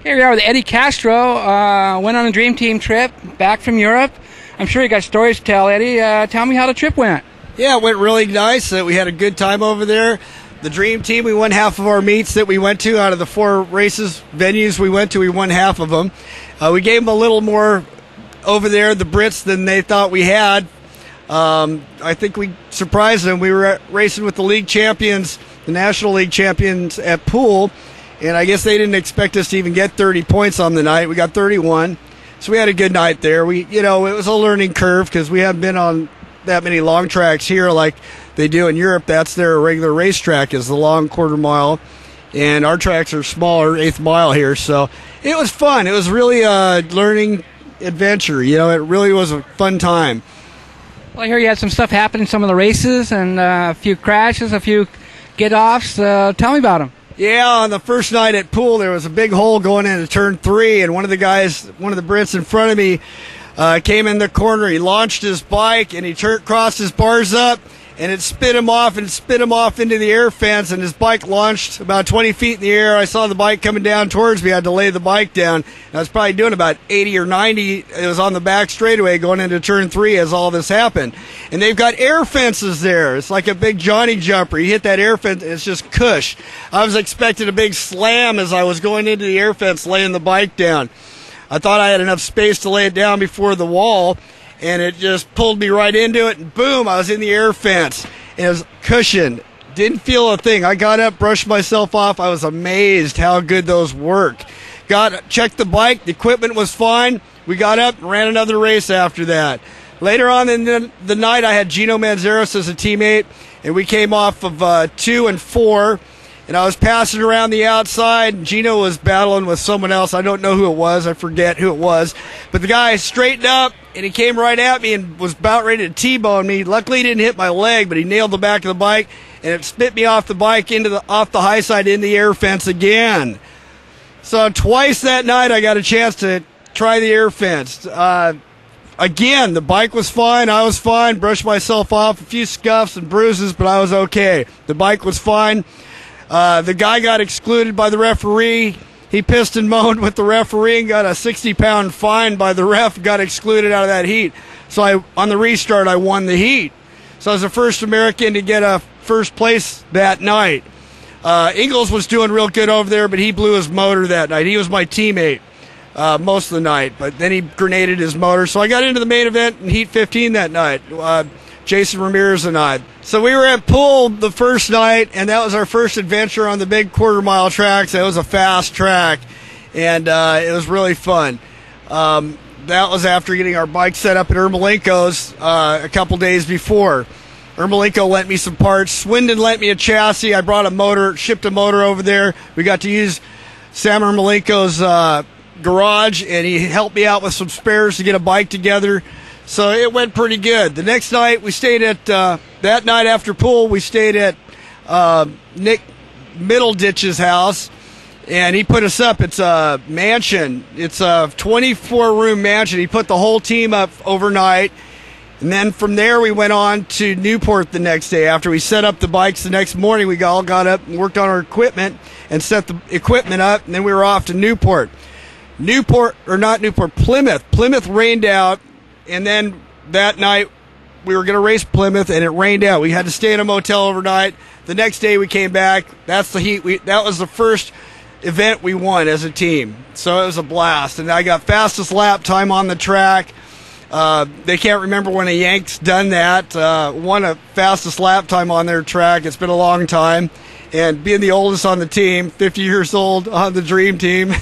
Here we are with Eddie Castro. Went on a Dream Team trip back from Europe. I'm sure you got stories to tell, Eddie. Tell me how the trip went. Yeah, it went really nice. We had a good time over there. The Dream Team, we won half of our meets that we went to. Out of the 4 venues we went to, we won half of them. We gave them a little more over there, the Brits, than they thought we had. I think we surprised them. We were racing with the league champions, the National League champions at pool, and I guess they didn't expect us to even get 30 points on the night. We got 31, so we had a good night there. It was a learning curve because we haven't been on that many long tracks here like they do in Europe. That's their regular racetrack, is the long quarter mile, and our tracks are smaller, 8th mile here. So it was fun. It was really a learning adventure. It really was a fun time. Well, I hear you had some stuff happen in some of the races and a few crashes, a few get-offs. Tell me about them. Yeah, on the first night at pool, there was a big hole going into turn 3, and one of the Brits in front of me came in the corner. He launched his bike, and he crossed his bars up, and it spit him off into the air fence, and his bike launched about 20 feet in the air. I saw the bike coming down towards me. I had to lay the bike down. I was probably doing about 80 or 90. It was on the back straightaway going into turn 3 as all this happened. And they've got air fences there. It's like a big Johnny jumper. You hit that air fence, and it's just cush. I was expecting a big slam as I was going into the air fence, laying the bike down. I thought I had enough space to lay it down before the wall, and it just pulled me right into it, and boom, I was in the air fence. And it was cushion. Didn't feel a thing. I got up, brushed myself off. I was amazed how good those work. Checked the bike. The equipment was fine. We got up and ran another race after that. Later on in the night, I had Gino Manzaros as a teammate, and we came off of 2 and 4. And I was passing around the outside, and Gino was battling with someone else. I don't know who it was. I forget who it was. But the guy straightened up, and he came right at me and was about ready to T-bone me. Luckily, he didn't hit my leg, but he nailed the back of the bike, and it spit me off the bike off the high side into the air fence again. So twice that night, I got a chance to try the air fence. Again, the bike was fine. I was fine. Brushed myself off. A few scuffs and bruises, but I was okay. The bike was fine. The guy got excluded by the referee. He pissed and moaned with the referee and got a 60-pound fine by the ref, got excluded out of that heat. So on the restart, I won the heat. So I was the first American to get a first place that night. Ingalls was doing real good over there, but he blew his motor that night. He was my teammate most of the night, but then he grenaded his motor. So I got into the main event in Heat 15 that night. Jason Ramirez and I. So we were at pool the first night, and that was our first adventure on the big quarter-mile tracks. It was a fast track, and it was really fun. That was after getting our bike set up at Ermolenko's a couple days before. Ermolenko lent me some parts. Swindon lent me a chassis. I brought a motor, shipped a motor over there. We got to use Sam Ermolenko's garage, and he helped me out with some spares to get a bike together. So it went pretty good. The next night, we stayed at, that night after pool, we stayed at Nick Middleditch's house, and he put us up. It's a mansion. It's a 24-room mansion. He put the whole team up overnight, and then from there, we went on to Newport the next day. After we set up the bikes the next morning, we all got up and worked on our equipment and set the equipment up, and then we were off to Newport. Plymouth. Plymouth rained out. And then that night, we were going to race Plymouth, and it rained out. We had to stay in a motel overnight. The next day, we came back. That's the heat. That was the first event we won as a team. So it was a blast. And I got fastest lap time on the track. They can't remember when a Yank's done that. Won a fastest lap time on their track. It's been a long time. And being the oldest on the team, 50 years old on the Dream Team.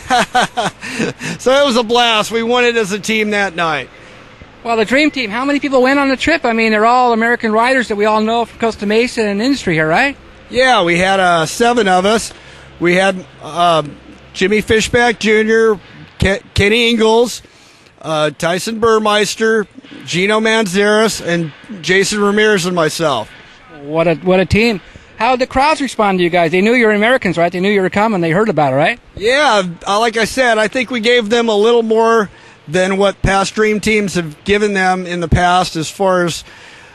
So it was a blast. We won it as a team that night. Well, the Dream Team, how many people went on the trip? I mean, they're all American riders that we all know from Costa Mesa and industry here, right? Yeah, we had 7 of us. We had Jimmy Fishback Jr., Kenny Ingalls, Tyson Burmeister, Gino Manzaros, and Jason Ramirez and myself. What a team. How did the crowds respond to you guys? They knew you were Americans, right? They knew you were coming. They heard about it, right? Yeah, like I said, I think we gave them a little more than what past Dream Teams have given them in the past as far as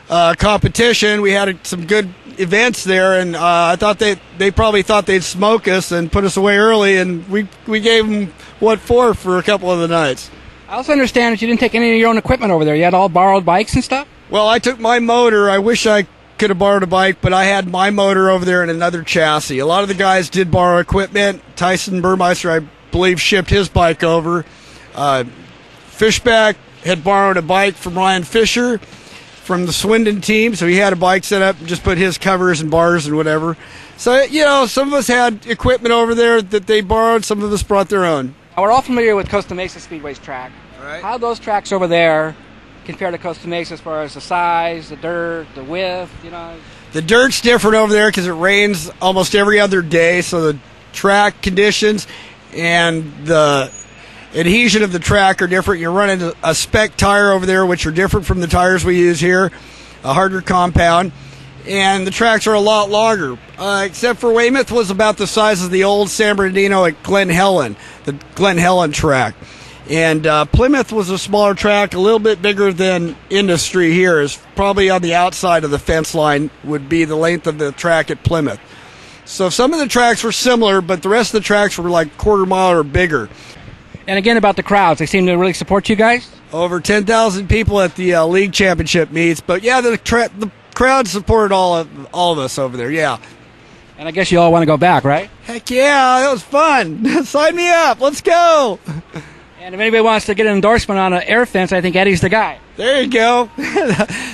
competition. We had some good events there, and I thought they probably thought they'd smoke us and put us away early, and we gave them what for a couple of the nights. I also understand that you didn't take any of your own equipment over there. You had all borrowed bikes and stuff? Well, I took my motor. I wish I could have borrowed a bike, but I had my motor over there in another chassis. A lot of the guys did borrow equipment. Tyson Burmeister, I believe, shipped his bike over. Fishback had borrowed a bike from Ryan Fisher from the Swindon team, so he had a bike set up and just put his covers and bars and whatever. So, some of us had equipment over there that they borrowed. Some of us brought their own. We're all familiar with Costa Mesa Speedway's track. All right. How do those tracks over there compare to Costa Mesa as far as the size, the dirt, the width, The dirt's different over there because it rains almost every other day, so the track conditions and the adhesion of the track are different. You're running a spec tire over there, which are different from the tires we use here, a harder compound, and the tracks are a lot longer, except for Weymouth was about the size of the old San Bernardino at Glen Helen, the Glen Helen track. And Plymouth was a smaller track, a little bit bigger than Industry here. Is probably on the outside of the fence line would be the length of the track at Plymouth. So some of the tracks were similar, but the rest of the tracks were like quarter mile or bigger. And again, about the crowds, they seem to really support you guys? Over 10,000 people at the league championship meets. But yeah, the crowd supported all of us over there, yeah. And I guess you all want to go back, right? Heck yeah, that was fun. Sign me up. Let's go. And if anybody wants to get an endorsement on an air fence, I think Eddie's the guy. There you go.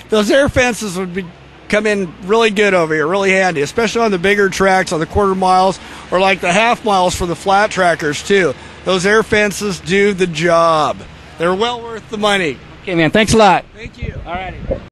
Those air fences would come in really good over here, really handy, especially on the bigger tracks, on the quarter miles, or like the half miles for the flat trackers, too. Those air fences do the job. They're well worth the money. Okay, man. Thanks a lot. Thank you. All righty.